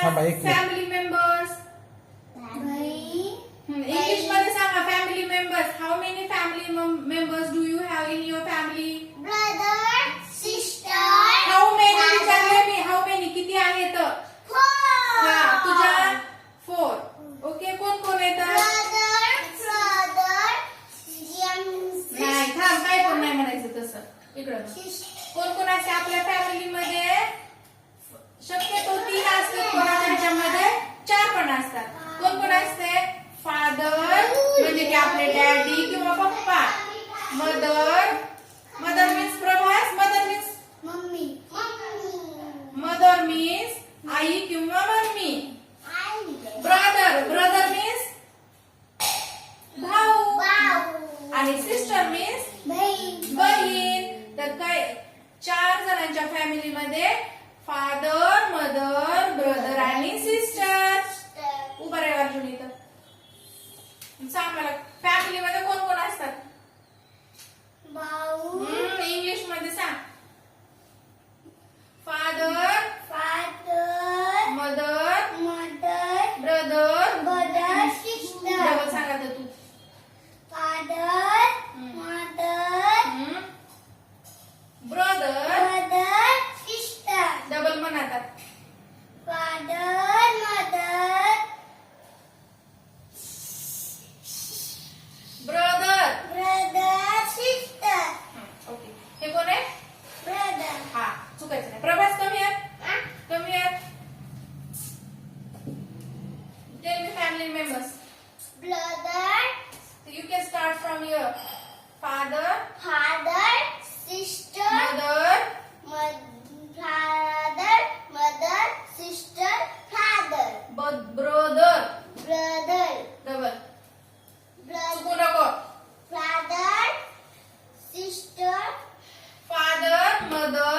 थांबा एक minute. Family members. English मध्ये सांगा family members. How many family members do you have in your family? Brother, sister. How many विचारले मी. How many किती आहेत? हा तुझ्या 4. ओके कोण कोण येतात? नाही थांब काय पण नाही म्हणायचं तसं. इकडं कोण कोण असते आपल्या फॅमिलीमध्ये? शक्यतो 3 असतात, कोणाच्या ह्याच्यामध्ये 4 पण असतात. कोण कोण असते? फादर म्हणजे की आपले डॅडी किंवा पप्पा. Mother, mother means Prabhas. Mother means mother means I किंवा मम्मी. ब्रदर, ब्रदर मीन्स भाऊ. आणि सिस्टर मीन्स बहीण. तर काय 4 जणांच्या फॅमिलीमध्ये फादर, मदर, ब्रदर आणि सिस्टर. उभा राहा अर्जुन इथं. सांग मला फॅमिलीमध्ये कोण कोण असतात? इंग्लिश मध्ये सांग. Father, mother, brother. डबल सांगा तर तू. ब्रदर डबल म्हणा आता. ब्रदर. ओके हे कोण आहे? हा चुकायचं नाही. प्रभास कमी आहे, कमी आहे. Tell me family members. You can start from your father, sister, mother, sister, father, brother. brother, Double. brother, चुकू नको. father, sister, Father, mother,